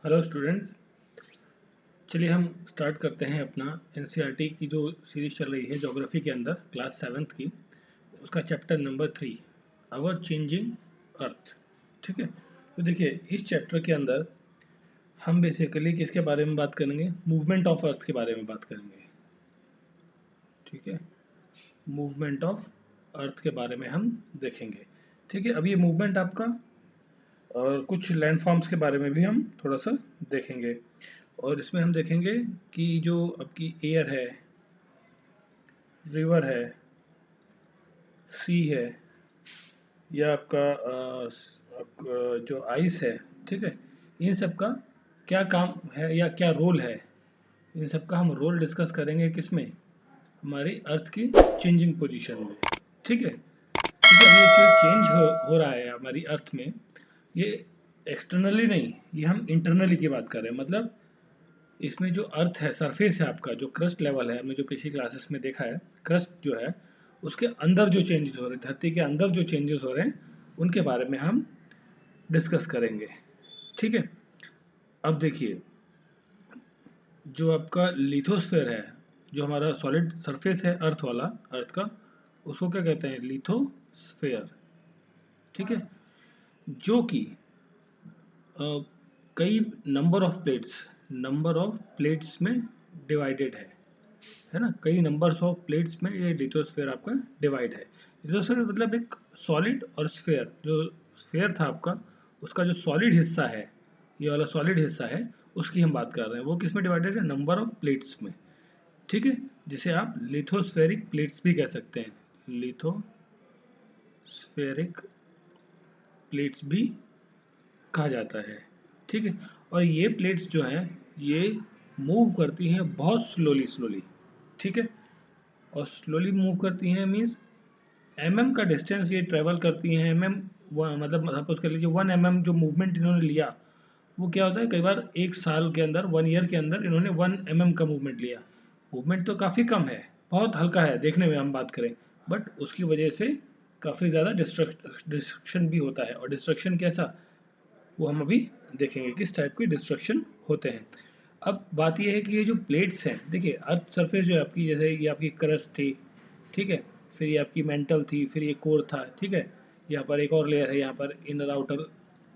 Hello students, चलिए हम start करते हैं अपना एनसीईआरटी की जो सीरीज चल रही है ज्योग्राफी के अंदर क्लास 7th की, उसका chapter number 3 our changing earth. ठीक है, तो देखिए इस चैप्टर के अंदर हम बेसिकली किसके बारे में बात करेंगे? मूवमेंट ऑफ अर्थ के बारे में बात करेंगे। ठीक है, मूवमेंट ऑफ अर्थ के बारे में हम देखेंगे। ठीक है, अब ये मूवमेंट आपका और कुछ लैंडफॉर्म्स के बारे में भी हम थोड़ा सा देखेंगे, और इसमें हम देखेंगे कि जो आपकी एयर है, रिवर है, सी है, या आपका जो आइस है, ठीक है, इन सब का क्या काम है या क्या रोल है, इन सब का हम रोल डिस्कस करेंगे किसमें? हमारी अर्थ की चेंजिंग पोजीशन में। ठीक है, क्योंकि अब ये जो चेंज हो रहा है हमारी अर्थ में, ये एक्सटर्नली नहीं, ये हम इंटरनली की बात कर रहे हैं। मतलब इसमें जो अर्थ है, सरफेस है आपका, जो क्रस्ट लेवल है, हमने जो पिछली क्लासेस में देखा है, क्रस्ट जो है उसके अंदर जो चेंजेस हो रहे हैं, धरती के अंदर जो चेंजेस हो रहे हैं, उनके बारे में हम डिस्कस करेंगे। ठीक है, अब देखिए जो आपका लिथोस्फेयर है, जो हमारा सॉलिड सरफेस है अर्थ वाला, अर्थ का, उसको क्या कहते हैं? लिथोस्फेयर। ठीक है, जो कि कई नंबर ऑफ प्लेट्स में डिवाइडेड है ना, कई नंबर्स ऑफ प्लेट्स में ये लिथोस्फेयर आपका डिवाइड है। लिथोस्फेयर मतलब एक सॉलिड और स्फेयर, जो स्फेयर था आपका उसका जो सॉलिड हिस्सा है, ये वाला सॉलिड हिस्सा है, उसकी हम बात कर रहे हैं। वो किस में डिवाइडेड है? नंबर ऑफ प्लेट्स में। ठीक है, जिसे आप लिथोस्फेरिक प्लेट्स भी कह सकते हैं, लिथोस्फेरिक प्लेट्स भी कहा जाता है। ठीक है, और ये प्लेट्स जो हैं ये मूव करती हैं बहुत स्लोली। ठीक है, और स्लोली मूव करती हैं मीन्स mm का डिस्टेंस ये ट्रेवल करती हैं। मतलब सपोज कर लीजिए 1 mm जो मूवमेंट इन्होंने लिया, वो क्या होता है, कई बार एक साल के अंदर, 1 ईयर के अंदर इन्होंने 1 mm का मूवमेंट लिया। मूवमेंट तो काफ़ी कम है, बहुत हल्का है देखने में हम बात करें, बट उसकी वजह से काफ़ी ज़्यादा डिस्ट्रक्शन भी होता है। और डिस्ट्रक्शन कैसा, वो हम अभी देखेंगे किस टाइप के डिस्ट्रक्शन होते हैं। अब बात यह है कि ये जो प्लेट्स हैं, देखिए अर्थ सरफेस जो है आपकी, जैसे ये आपकी क्रस्ट थी, ठीक है, फिर ये आपकी मेंटल थी, फिर ये कोर था, ठीक है, यहाँ पर एक और लेयर है, यहाँ पर इनर आउटर,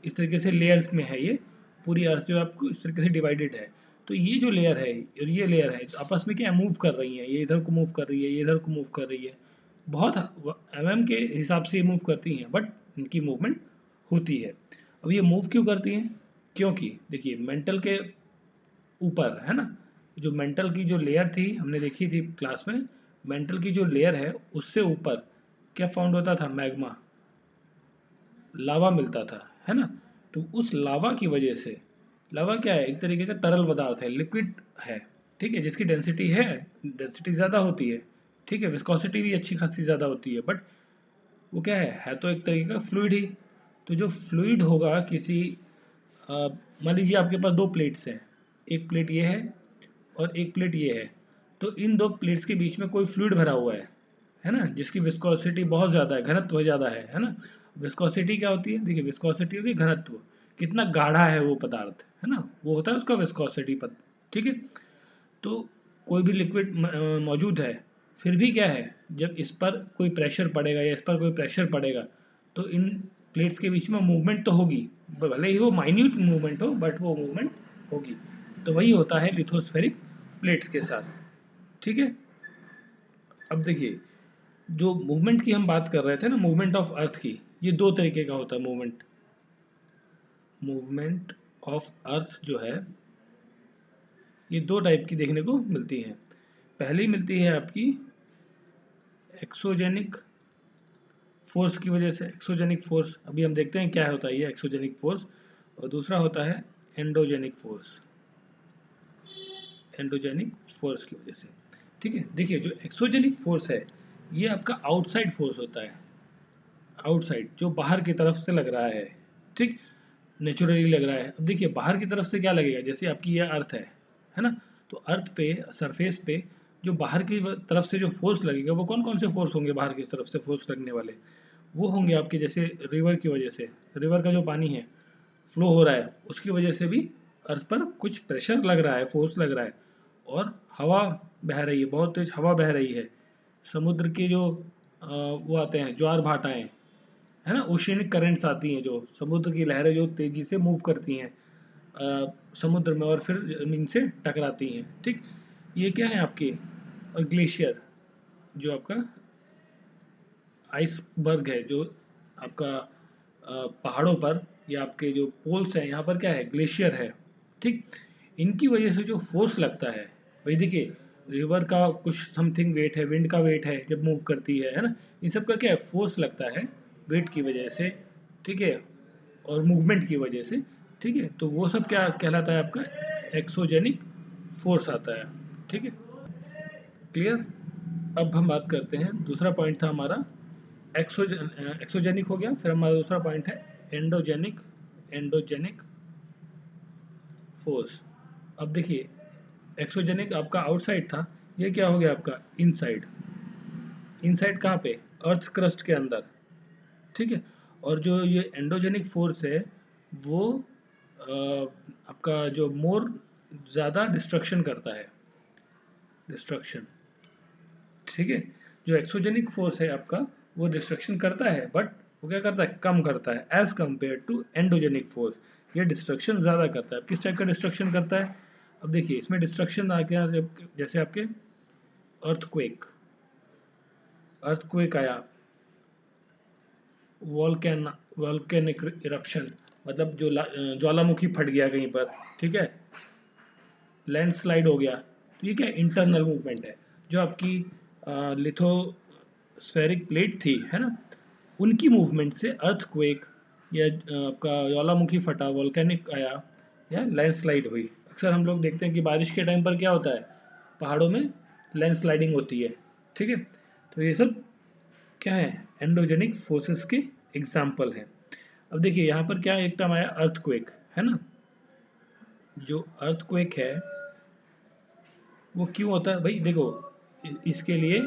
इस तरीके से लेयर्स में है ये पूरी अर्थ जो आपको इस तरीके से डिवाइडेड है। तो ये जो लेयर है और ये लेयर है आपस में क्या मूव कर रही है, ये इधर को मूव कर रही है, ये इधर को मूव कर रही है, बहुत के हिसाब से ये मूव करती हैं, बट इनकी मूवमेंट होती है। अब ये मूव क्यों करती हैं? क्योंकि देखिए मेंटल के ऊपर है ना, जो मेंटल की जो लेयर थी हमने देखी थी क्लास में, मेंटल की जो लेयर है उससे ऊपर क्या फाउंड होता था? मैग्मा, लावा मिलता था, है ना। तो उस लावा की वजह से, लावा क्या है? एक तरीके का तरल पदार्थ है, लिक्विड है, ठीक है, जिसकी डेंसिटी है, डेंसिटी ज़्यादा होती है, ठीक है, विस्कोसिटी भी अच्छी खासी ज़्यादा होती है, बट वो क्या है तो एक तरीके का फ्लूइड ही। तो जो फ्लूइड होगा किसी, मान लीजिए आपके पास दो प्लेट्स हैं, एक प्लेट ये है और एक प्लेट ये है, तो इन दो प्लेट्स के बीच में कोई फ्लूइड भरा हुआ है ना, जिसकी विस्कोसिटी बहुत ज़्यादा है, घनत्व ज़्यादा है ना। विस्कोसिटी क्या होती है? देखिए विस्कोसिटी होती है घनत्व, कितना गाढ़ा है वो पदार्थ, है ना, वो होता है उसका विस्कोसिटी पद। ठीक है, तो कोई भी लिक्विड मौजूद है, फिर भी क्या है, जब इस पर कोई प्रेशर पड़ेगा या इस पर कोई प्रेशर पड़ेगा, तो इन प्लेट्स के बीच में मूवमेंट तो होगी, भले ही वो माइन्यूट मूवमेंट हो, बट वो मूवमेंट होगी। तो वही होता है लिथोस्फेरिक प्लेट्स के साथ। ठीक है, अब देखिए जो मूवमेंट की हम बात कर रहे थे ना, मूवमेंट ऑफ अर्थ की, ये दो तरीके का होता है मूवमेंट। मूवमेंट ऑफ अर्थ जो है ये दो टाइप की देखने को मिलती है। पहली मिलती है आपकी एक्सोजेनिक फोर्स की वजह से, एक्सोजेनिक फोर्स अभी हम देखते हैं क्या होता है ये एक्सोजेनिक फोर्स, और दूसरा होता है एंडोजेनिक फोर्स, एंडोजेनिक फोर्स की वजह से। ठीक है, देखिए जो एक्सोजेनिक फोर्स है ये आपका आउटसाइड फोर्स होता है, आउटसाइड जो बाहर की तरफ से लग रहा है, ठीक, नेचुरली लग रहा है। अब देखिए बाहर की तरफ से क्या लगेगा, जैसे आपकी ये अर्थ है ना, तो अर्थ पे सरफेस पे जो बाहर की तरफ से जो फोर्स लगेगा, वो कौन कौन से फोर्स होंगे बाहर की तरफ से फोर्स लगने वाले? वो होंगे आपके जैसे रिवर की वजह से, रिवर का जो पानी है फ्लो हो रहा है उसकी वजह से भी अर्थ पर कुछ प्रेशर लग रहा है, फोर्स लग रहा है, और हवा बह रही है, बहुत तेज हवा बह रही है। समुद्र के जो वो आते हैं ज्वार भाटाएं, है ना, ओशियनिक करंट्स आती हैं, जो समुद्र की लहरें जो तेजी से मूव करती हैं समुद्र में और फिर जमीन से टकराती हैं, ठीक। ये क्या है आपके, और ग्लेशियर जो आपका आइसबर्ग है, जो आपका पहाड़ों पर या आपके जो पोल्स हैं यहाँ पर क्या है, ग्लेशियर है, ठीक। इनकी वजह से जो फोर्स लगता है, भाई देखिए रिवर का कुछ समथिंग वेट है, विंड का वेट है जब मूव करती है ना, इन सब का क्या है, फोर्स लगता है वेट की वजह से, ठीक है, और मूवमेंट की वजह से, ठीक है। तो वो सब क्या कहलाता है आपका, एक्सोजेनिक फोर्स आता है, ठीक है, क्लियर। अब हम बात करते हैं, दूसरा पॉइंट था हमारा एक्सोजेनिक हो गया, फिर हमारा दूसरा पॉइंट है एंडोजेनिक, एंडोजेनिक फोर्स। अब देखिए एक्सोजेनिक आपका आउटसाइड था, ये क्या हो गया आपका इनसाइड, इनसाइड कहाँ पे, अर्थ क्रस्ट के अंदर, ठीक है। और जो ये एंडोजेनिक फोर्स है वो आपका जो मोर ज़्यादा डिस्ट्रक्शन करता है, डिस्ट्रक्शन, ठीक है। जो एक्सोजेनिक फोर्स है आपका वो डिस्ट्रक्शन करता है, बट वो क्या करता है, कम करता है as compare to endogenic force. ये डिस्ट्रक्शन ज़्यादा करता है। किस टाइप का डिस्ट्रक्शन करता है, अब देखिए इसमें डिस्ट्रक्शन आ गया जैसे आपके अर्थक्वेक, अर्थक्वेक आया, वॉल्केनिक इरप्शन, मतलब जो ज्वालामुखी फट गया कहीं पर, ठीक है, लैंडस्लाइड हो गया, तो ये क्या इंटरनल मूवमेंट है। जो आपकी लिथोस्फेरिक प्लेट थी, है ना, उनकी मूवमेंट से अर्थक्वेक या आपका ज्वालामुखी फटा, वॉल्केनिक आया, या लैंडस्लाइड हुई। अक्सर हम लोग देखते हैं कि बारिश के टाइम पर क्या होता है, पहाड़ों में लैंडस्लाइडिंग होती है, ठीक है। तो ये सब क्या है, एंडोजेनिक फोर्सेस के एग्जाम्पल है। अब देखिए यहाँ पर क्या एक टर्म आया अर्थक्वेक, है ना, जो अर्थक्वेक है वो क्यों होता है भाई, देखो इसके लिए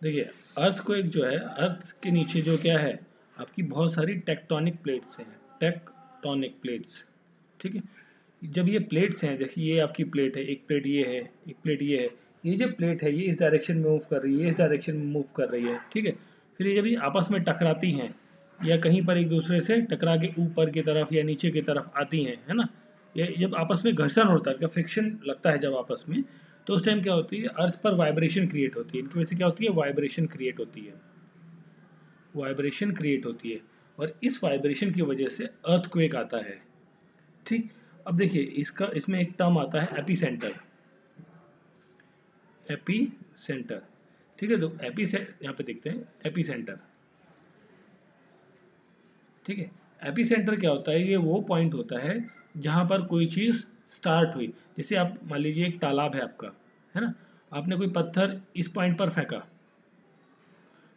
देखिए अर्थक्वेक जो है, अर्थ के नीचे जो क्या है आपकी बहुत सारी टेक्टोनिक प्लेट्स हैं, टेक्टोनिक प्लेट्स, ठीक है। जब ये प्लेट्स हैं, देखिए ये आपकी प्लेट है, एक प्लेट ये है, एक प्लेट ये है, ये जो प्लेट है ये इस डायरेक्शन में मूव कर रही है, इस डायरेक्शन में मूव कर रही है, ठीक है। फिर ये जब ये आपस में टकराती हैं या कहीं पर एक दूसरे से टकरा के ऊपर की तरफ या नीचे की तरफ आती हैं, है ना, ये जब आपस में घर्षण होता है, फ्रिक्शन लगता है जब आपस में, तो उस टाइम क्या होती है, अर्थ पर वाइब्रेशन क्रिएट होती है। इनकी वजह से क्या होती है, वाइब्रेशन क्रिएट होती है, वाइब्रेशन क्रिएट होती है, और इस वाइब्रेशन की वजह से अर्थक्वेक आता है, ठीक। अब देखिए इसका, इसमें एक टर्म आता है एपीसेंटर, एपीसेंटर, ठीक है। तो यहाँ पे देखते हैं एपीसेंटर, ठीक है। एपीसेंटर क्या होता है, ये वो पॉइंट होता है जहां पर कोई चीज स्टार्ट हुई। जैसे आप मान लीजिए एक तालाब है आपका, है ना, आपने कोई पत्थर इस पॉइंट पर फेंका,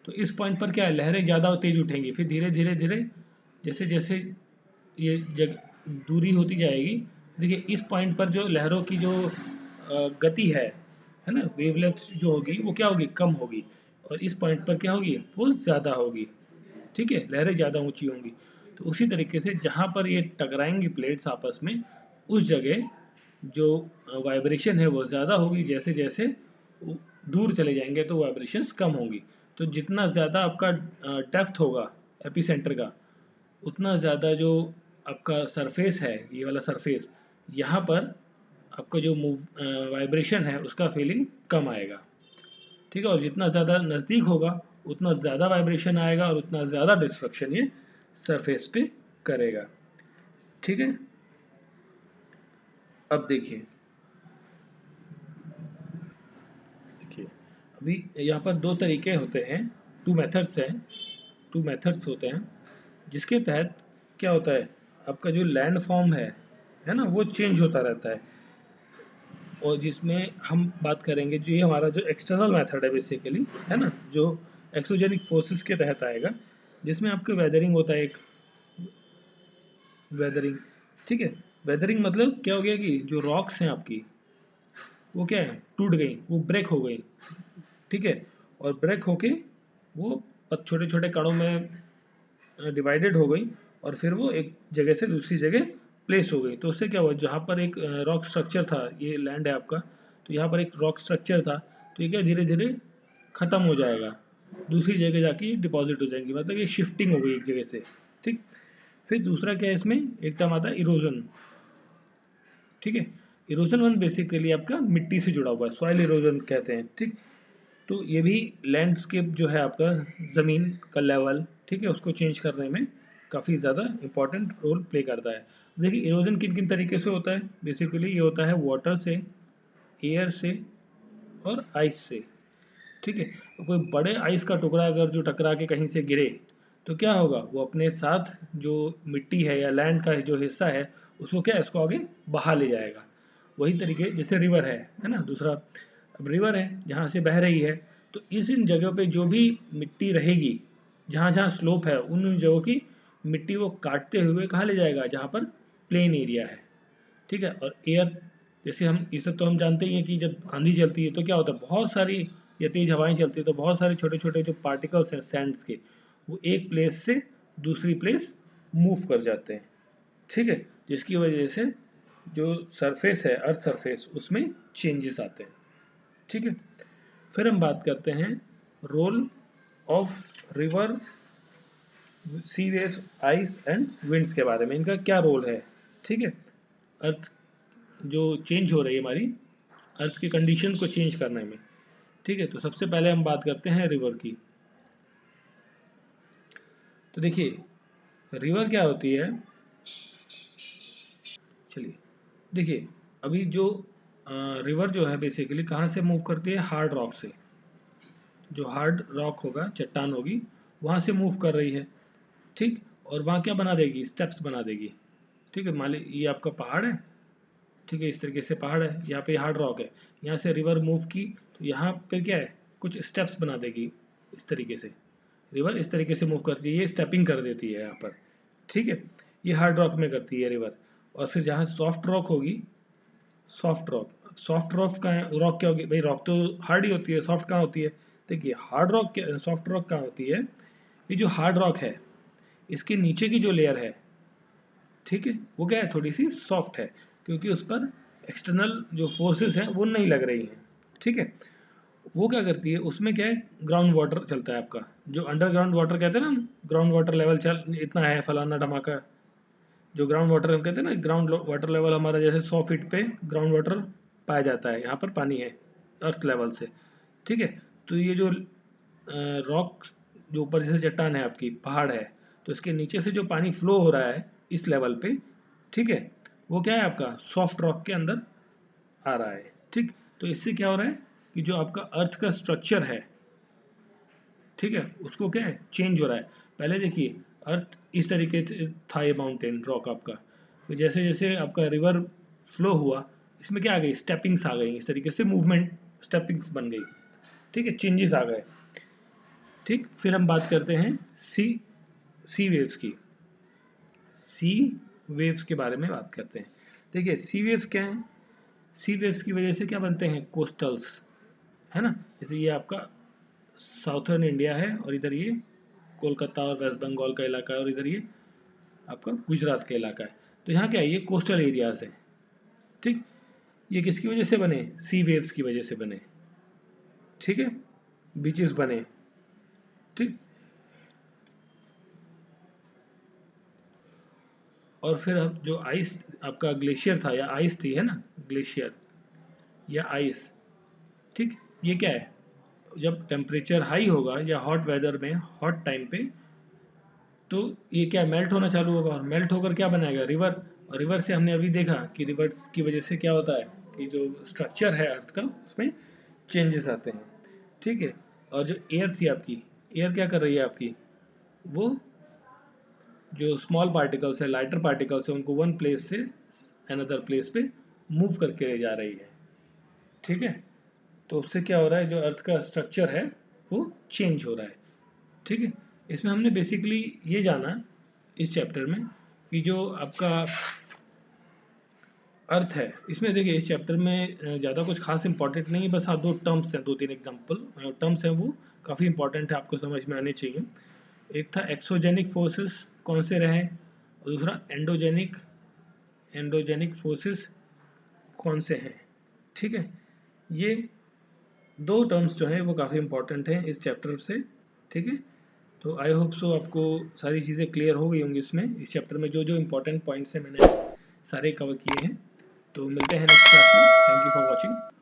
तो इस पॉइंट पर क्या है, लहरें ज्यादा तेज उठेंगी, फिर धीरे धीरे धीरे जैसे जैसे ये दूरी होती जाएगी, देखिए इस पॉइंट पर जो लहरों की जो गति है ना, वेवलेंथ जो होगी वो क्या होगी, कम होगी, और इस पॉइंट पर क्या होगी, वो ज़्यादा होगी, ठीक है, लहरें ज़्यादा ऊंची होंगी। तो उसी तरीके से जहाँ पर ये टकराएंगी प्लेट्स आपस में, उस जगह जो वाइब्रेशन है वो ज़्यादा होगी, जैसे जैसे दूर चले जाएंगे तो वाइब्रेशंस कम होंगी। तो जितना ज़्यादा आपका डेप्थ होगा एपीसेंटर का, उतना ज़्यादा जो आपका सरफेस है, ये वाला सरफेस, यहाँ पर आपका जो मूव वाइब्रेशन है उसका फीलिंग कम आएगा, ठीक है। और जितना ज़्यादा नज़दीक होगा उतना ज़्यादा वाइब्रेशन आएगा और उतना ज़्यादा डिस्ट्रक्शन ये सरफेस पे करेगा, ठीक है। अब देखिए, देखिए अभी यहाँ पर दो तरीके होते हैं, टू मेथड्स हैं, टू मेथड्स होते हैं, जिसके तहत क्या होता है, आपका जो लैंड फॉर्म है ना, वो चेंज होता रहता है। और जिसमें हम बात करेंगे, जो ये हमारा जो एक्सटर्नल मेथड है बेसिकली, है ना, जो एक्सोजेनिक फोर्सेस के तहत आएगा, जिसमें आपका वेदरिंग होता है, एक वेदरिंग, ठीक है। वेदरिंग मतलब क्या हो गया कि जो रॉक्स हैं आपकी वो क्या है, टूट गई, वो ब्रेक हो गई, ठीक है, और ब्रेक होके वो छोटे छोटे कणों में डिवाइडेड हो गई, और फिर वो एक जगह से दूसरी जगह प्लेस हो गई। तो उससे क्या हुआ, जहाँ पर एक रॉक स्ट्रक्चर था, ये लैंड है आपका, तो यहाँ पर एक रॉक स्ट्रक्चर था, तो ये क्या धीरे धीरे खत्म हो जाएगा, दूसरी जगह जाके डिपॉजिट हो जाएंगी, मतलब ये शिफ्टिंग हो गई एक जगह से। ठीक। फिर दूसरा क्या है, इसमें एक टर्म आता है इरोजन। ठीक है, इरोजन वन बेसिकली आपका मिट्टी से जुड़ा हुआ है, सॉइल इरोजन कहते हैं। ठीक। तो ये भी लैंडस्केप जो है आपका, ज़मीन का लेवल, ठीक है, उसको चेंज करने में काफ़ी ज़्यादा इंपॉर्टेंट रोल प्ले करता है। देखिए इरोजन किन किन तरीके से होता है, बेसिकली ये होता है वाटर से, एयर से और आइस से। ठीक है, तो कोई बड़े आइस का टुकड़ा अगर जो टकरा के कहीं से गिरे तो क्या होगा, वो अपने साथ जो मिट्टी है या लैंड का जो हिस्सा है उसको क्या है, उसको आगे बहा ले जाएगा। वही तरीके जैसे रिवर है ना, दूसरा, अब रिवर है जहाँ से बह रही है, तो इस इन जगहों पे जो भी मिट्टी रहेगी, जहाँ जहाँ स्लोप है उन उन जगहों की मिट्टी वो काटते हुए कहाँ ले जाएगा, जहाँ पर प्लेन एरिया है। ठीक है, और एयर, जैसे हम ये सब तो हम जानते ही हैं कि जब आंधी चलती है तो क्या होता है, बहुत सारी या तेज हवाएं चलती है तो बहुत सारे छोटे छोटे जो पार्टिकल्स हैं सैंड्स के, वो एक प्लेस से दूसरी प्लेस मूव कर जाते हैं। ठीक है, जिसकी वजह से जो सरफेस है, अर्थ सरफेस, उसमें चेंजेस आते हैं। ठीक है, फिर हम बात करते हैं role of river, sea waves, ice and winds के बारे में, इनका क्या रोल है। ठीक है, अर्थ जो चेंज हो रही है हमारी, अर्थ की कंडीशन को चेंज करने में। ठीक है, तो सबसे पहले हम बात करते हैं रिवर की। तो देखिए रिवर क्या होती है, चलिए देखिए, अभी जो रिवर जो है बेसिकली कहाँ से मूव करती है, हार्ड रॉक से। जो हार्ड रॉक होगा, चट्टान होगी, वहाँ से मूव कर रही है। ठीक, और वहाँ क्या बना देगी, स्टेप्स बना देगी। ठीक है, मान लीजिए ये आपका पहाड़ है, ठीक है, इस तरीके से पहाड़ है, यहाँ पे हार्ड रॉक है, यहाँ से रिवर मूव की तो यहाँ पे क्या है, कुछ स्टेप्स बना देगी इस तरीके से। रिवर इस तरीके से मूव करती है, ये स्टेपिंग कर देती है यहाँ पर। ठीक है, ये हार्ड रॉक में करती है रिवर। और फिर जहाँ सॉफ्ट रॉक होगी, सॉफ्ट रॉक, सॉफ्ट रॉक का रॉक क्या होगी भाई, रॉक तो हार्ड ही होती है, सॉफ्ट कहाँ होती है। देखिए हार्ड रॉक, सॉफ्ट रॉक कहाँ होती है, ये जो हार्ड रॉक है इसके नीचे की जो लेयर है, ठीक है, वो क्या है, थोड़ी सी सॉफ्ट है, क्योंकि उस पर एक्सटर्नल जो फोर्सेस हैं वो नहीं लग रही हैं। ठीक है, वो क्या करती है, उसमें क्या है, ग्राउंड वाटर चलता है आपका, जो अंडरग्राउंड वाटर कहते हैं ना, ग्राउंड वाटर लेवल चल इतना है फलाना धमाका, जो ग्राउंड वाटर हम कहते हैं ना, ग्राउंड वाटर लेवल हमारा जैसे 100 फीट पे ग्राउंड वाटर पाया जाता है, यहाँ पर पानी है अर्थ लेवल से। ठीक है, तो ये जो रॉक, जो ऊपर से चट्टान है आपकी, पहाड़ है, तो इसके नीचे से जो पानी फ्लो हो रहा है इस लेवल पे, ठीक है, वो क्या है आपका सॉफ्ट रॉक के अंदर आ रहा है। ठीक, तो इससे क्या हो रहा है कि जो आपका अर्थ का स्ट्रक्चर है, ठीक है, उसको क्या है, चेंज हो रहा है। पहले देखिए अर्थ इस तरीके से था, ये माउंटेन रॉक आपका, तो जैसे जैसे आपका रिवर फ्लो हुआ, इसमें क्या आ गई, स्टेपिंग्स आ गई, इस तरीके से मूवमेंट, स्टेपिंग्स बन गई। ठीक है, चेंजेस आ गए। ठीक, फिर हम बात करते हैं सी सी वेव्स की, सी वेव्स के बारे में बात करते हैं। देखिए सी वेव्स क्या है, सी वेव्स की वजह से क्या बनते हैं, कोस्टल्स, है ना, जैसे ये आपका साउथर्न इंडिया है और इधर ये कोलकाता और वेस्ट बंगाल का इलाका है, और इधर ये आपका गुजरात का इलाका है। तो यहाँ क्या है, ये कोस्टल एरियाज है। ठीक, ये किसकी वजह से बने, सी वेव्स की वजह से बने। ठीक है, बीचेस बने। ठीक, और फिर अब जो आइस आपका ग्लेशियर था या आइस थी, है ना, ग्लेशियर या आइस। ठीक, ये क्या है, जब टेम्परेचर हाई होगा या हॉट वेदर में, हॉट टाइम पे, तो ये क्या मेल्ट होना चालू होगा, और मेल्ट होकर क्या बनाएगा, रिवर। और रिवर से हमने अभी देखा कि रिवर की वजह से क्या होता है कि जो स्ट्रक्चर है अर्थ का उसमें चेंजेस आते हैं। ठीक है, और जो एयर थी आपकी, एयर क्या कर रही है आपकी, वो जो स्मॉल पार्टिकल्स है, लाइटर पार्टिकल्स है, उनको वन प्लेस से अनदर प्लेस पे मूव करके ले जा रही है। ठीक है, तो उससे क्या हो रहा है, जो अर्थ का स्ट्रक्चर है वो चेंज हो रहा है। ठीक है, इसमें हमने बेसिकली ये जाना इस चैप्टर में कि जो आपका अर्थ है, इसमें देखिए इस चैप्टर में ज़्यादा कुछ खास इंपॉर्टेंट नहीं है, बस हाँ दो टर्म्स हैं, दो तीन एग्जांपल टर्म्स हैं, वो काफ़ी इंपॉर्टेंट है, आपको समझ में आने चाहिए। एक था एक्सोजेनिक फोर्सेस, कौन से रहे, और दूसरा एंडोजेनिक फोर्सेस कौन से हैं। ठीक है, ये दो टर्म्स जो हैं वो काफ़ी इंपॉर्टेंट हैं इस चैप्टर से। ठीक है, तो आई होप सो आपको सारी चीज़ें क्लियर हो गई होंगी इसमें। इस चैप्टर में जो जो इंपॉर्टेंट पॉइंट्स हैं मैंने सारे कवर किए हैं। तो मिलते हैं नेक्स्ट क्लास में। Thank you for watching.